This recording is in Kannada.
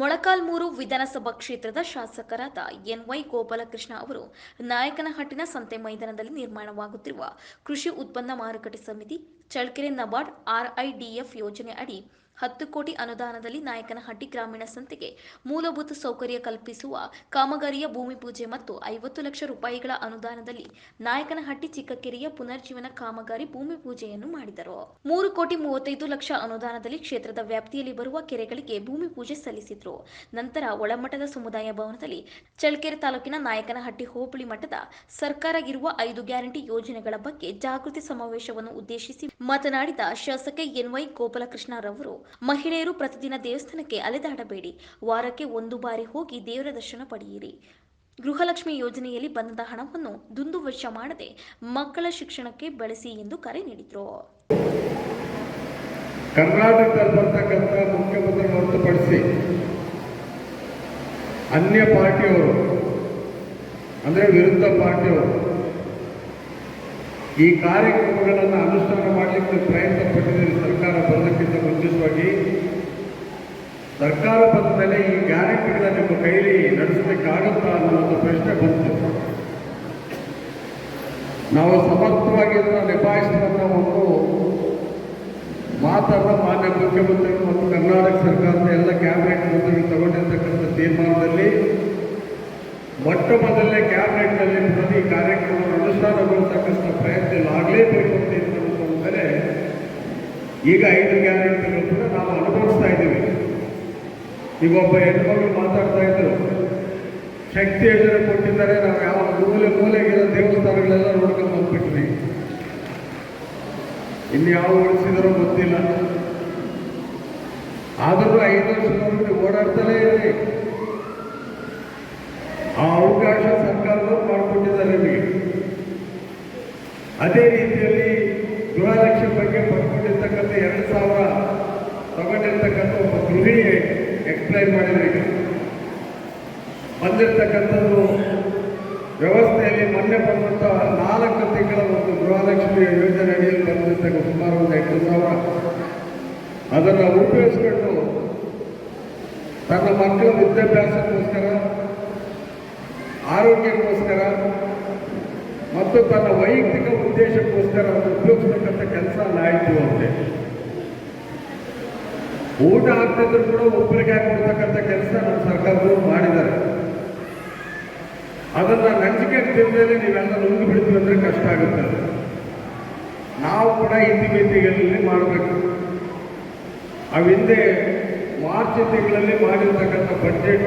ಮೊಳಕಾಲ್ಮೂರು ವಿಧಾನಸಭಾ ಕ್ಷೇತ್ರದ ಶಾಸಕರಾದ ಎನ್ವೈ ಗೋಪಾಲಕೃಷ್ಣ ಅವರು ನಾಯಕನಹಟ್ಟಿನ ಸಂತೆ ಮೈದಾನದಲ್ಲಿ ನಿರ್ಮಾಣವಾಗುತ್ತಿರುವ ಕೃಷಿ ಉತ್ಪನ್ನ ಮಾರುಕಟ್ಟೆ ಸಮಿತಿ, ಚಳ್ಳಕೆರೆ ನಬಾರ್ಡ್ ಆರ್ಐಡಿಎಫ್ ಯೋಜನೆ ಅಡಿ 10 ಕೋಟಿ ಅನುದಾನದಲ್ಲಿ ನಾಯಕನಹಟ್ಟಿ ಗ್ರಾಮೀಣ ಸಂತೆಗೆ ಮೂಲಭೂತ ಸೌಕರ್ಯ ಕಲ್ಪಿಸುವ ಕಾಮಗಾರಿಯ ಭೂಮಿ ಪೂಜೆ ಮತ್ತು 50 ಲಕ್ಷ ರೂಪಾಯಿಗಳ ಅನುದಾನದಲ್ಲಿ ನಾಯಕನಹಟ್ಟಿ ಚಿಕ್ಕಕೆರೆಯ ಪುನರ್ಜೀವನ ಕಾಮಗಾರಿ ಭೂಮಿ ಪೂಜೆಯನ್ನು ಮಾಡಿದರು. 3 ಕೋಟಿ 35 ಲಕ್ಷ ಅನುದಾನದಲ್ಲಿ ಕ್ಷೇತ್ರದ ವ್ಯಾಪ್ತಿಯಲ್ಲಿ ಬರುವ ಕೆರೆಗಳಿಗೆ ಭೂಮಿ ಪೂಜೆ ಸಲ್ಲಿಸಿದರು. ನಂತರ ಒಳಮಠದ ಸಮುದಾಯ ಭವನದಲ್ಲಿ ಚಳ್ಳಕೆರೆ ತಾಲೂಕಿನ ನಾಯಕನಹಟ್ಟಿ ಹೋಬಳಿ ಮಟ್ಟದ ಸರ್ಕಾರ ಇರುವ 5 ಗ್ಯಾರಂಟಿ ಯೋಜನೆಗಳ ಬಗ್ಗೆ ಜಾಗೃತಿ ಸಮಾವೇಶವನ್ನು ಉದ್ದೇಶಿಸಿ ಮಾತನಾಡಿದ ಶಾಸಕ ಎನ್ವೈ ಗೋಪಾಲಕೃಷ್ಣರವರು, ಮಹಿಳೆಯರು ಪ್ರತಿದಿನ ದೇವಸ್ಥಾನಕ್ಕೆ ಅಲೆದಾಡಬೇಡಿ, ವಾರಕ್ಕೆ 1 ಬಾರಿ ಹೋಗಿ ದೇವರ ದರ್ಶನ ಪಡೆಯಿರಿ. ಗೃಹಲಕ್ಷ್ಮಿ ಯೋಜನೆಯಲ್ಲಿ ಬಂದ ಹಣವನ್ನು ದುಂದುವೆಚ್ಚ ಮಾಡದೆ ಮಕ್ಕಳ ಶಿಕ್ಷಣಕ್ಕೆ ಬಳಸಿ ಎಂದು ಕರೆ ನೀಡಿದರು. ಕರ್ನಾಟಕದಲ್ಲಿ ಬರ್ತಕ್ಕಂಥ ಮುಖ್ಯಮಂತ್ರಿ ಹೊರತುಪಡಿಸಿ ಅನ್ಯ ಪಾರ್ಟಿಯವರು ಅಂದರೆ ವಿರುದ್ಧ ಪಾರ್ಟಿಯವರು ಈ ಕಾರ್ಯಕ್ರಮಗಳನ್ನು ಅನುಷ್ಠಾನ ಮಾಡಲಿಕ್ಕೆ ಪ್ರಯತ್ನ ಪಟ್ಟಿದ್ದಾರೆ. ಸರ್ಕಾರ ಬರೋದಕ್ಕಿಂತ ಮುಂಚಿತವಾಗಿ ಸರ್ಕಾರ ಬಂದ ಮೇಲೆ ಈ ಗ್ಯಾರಂಟಿಗಳ ನಿಮ್ಮ ಕೈಲಿ ನಡೆಸಲಿಕ್ಕಾಗುತ್ತಾ ಅನ್ನೋ ಒಂದು ಪ್ರಶ್ನೆ ಬಂತು. ನಾವು ಸಮರ್ಥವಾಗಿ ನಿಭಾಯಿಸುವಂಥ ಒಂದು ಮಾತನ್ನು ಮಾನ್ಯ ಮುಖ್ಯಮಂತ್ರಿಗಳು ಮತ್ತು ಕರ್ನಾಟಕ ಸರ್ಕಾರದ ಎಲ್ಲ ಕ್ಯಾಬಿನೆಟ್ ಮಂತ್ರಿಗಳು ತಗೊಂಡಿರ್ತಕ್ಕಂಥ ತೀರ್ಮಾನದಲ್ಲಿ ಮೊಟ್ಟ ಮೊದಲನೇ ಕ್ಯಾಬಿನೆಟ್ನಲ್ಲಿ ಈ ಕಾರ್ಯಕ್ರಮವನ್ನು ಅನುಷ್ಠಾನಗೊಳಿಸತಕ್ಕಂಥ ಪ್ರಯತ್ನ ಆಗಲೇಬೇಕು ಅಂತ ತೀರ್ಮಾನಿಸಿದ ಮೇಲೆ ಈಗ 5 ಗ್ಯಾರಂಟಿಗಳು ಕೂಡ ನಾವು ಅನುಭವಿಸ್ತಾ ಇದ್ದೀವಿ. ಈಗ ಒಬ್ಬ ಹೆಣ್ಮಗಳು ಮಾತಾಡ್ತಾ ಇದ್ರು, ಶಕ್ತಿ ಯೋಜನೆ ಕೊಟ್ಟಿದ್ದಾರೆ, ನಾವು ಯಾವ ಮೂಲೆಗಿರೋ ದೇವಸ್ಥಾನಗಳೆಲ್ಲ ನೋಡ್ಕೊಂಡು ಬಂದ್ಬಿಟ್ವಿ, ಇನ್ಯಾವ ಉಳಿಸಿದಾರೋ ಗೊತ್ತಿಲ್ಲ. ಆದರೂ 5 ವರ್ಷದವರೆಗೆ ಓಡಾಡ್ತಲೇ ಇರಿ. ಆ ಅವಕಾಶ ಸರ್ಕಾರದವರು ಮಾಡಿಕೊಟ್ಟಿದ್ದಾರೆ ನಿಮಗೆ. ಅದೇ ರೀತಿಯಲ್ಲಿ ಗೃಹಲಕ್ಷ್ಮಿ ಬಗ್ಗೆ ಪಡ್ಕೊಂಡಿರ್ತಕ್ಕಂಥ 2,000 ತಗೊಂಡಿರ್ತಕ್ಕಂಥ ಒಬ್ಬ ಗೃಹಿಣಿ ಎಕ್ಸ್ಪ್ಲೈನ್ ಮಾಡಿದ್ರೆ ಬಂದಿರತಕ್ಕಂಥದ್ದು ವ್ಯವಸ್ಥೆಯಲ್ಲಿ ಮೊನ್ನೆ ಬಂದಂಥ 4 ತಿಂಗಳ ಒಂದು ಗೃಹಲಕ್ಷ್ಮಿ ಯೋಜನೆ ಅಡಿಯಲ್ಲಿ ಬಂದಿರ್ತಕ್ಕ ಸುಮಾರು ಒಂದು 8,000 ಅದನ್ನು ಉಪಯೋಗಿಸ್ಕೊಂಡು ತನ್ನ ಮಕ್ಕಳ ವಿದ್ಯಾಭ್ಯಾಸಕ್ಕೋಸ್ಕರ, ಆರೋಗ್ಯಕ್ಕೋಸ್ಕರ ಮತ್ತು ತನ್ನ ವೈಯಕ್ತಿಕ ಉದ್ದೇಶಕ್ಕೋಸ್ಕರ ಉಪಯೋಗಿಸ್ತಕ್ಕಂಥ ಕೆಲಸ ಆಯಿತು ಅಂತೆ. ಊಟ ಆಗ್ತಿದ್ರು ಕೂಡ ಒಬ್ಬರಿಗೆ ಹಾಕೊಡ್ತಕ್ಕಂಥ ಕೆಲಸ ನಮ್ಮ ಸರ್ಕಾರದವರು ಮಾಡಿದ್ದಾರೆ. ಅದನ್ನು ನಂಜಿಕೆ ತಿಂದರೆ ನೀವೆಲ್ಲ ನುಂಗಿ ಬಿಡ್ತೀವಿ ಅಂದರೆ ಕಷ್ಟ ಆಗುತ್ತೆ. ನಾವು ಕೂಡ ಇತಿಮಿತಿಗಳಲ್ಲಿ ಮಾಡಬೇಕು. ಅವಿಂದೆ ಮಾರ್ಚ್ ತಿಂಗಳಲ್ಲಿ ಮಾಡಿರ್ತಕ್ಕಂಥ ಬಜೆಟ್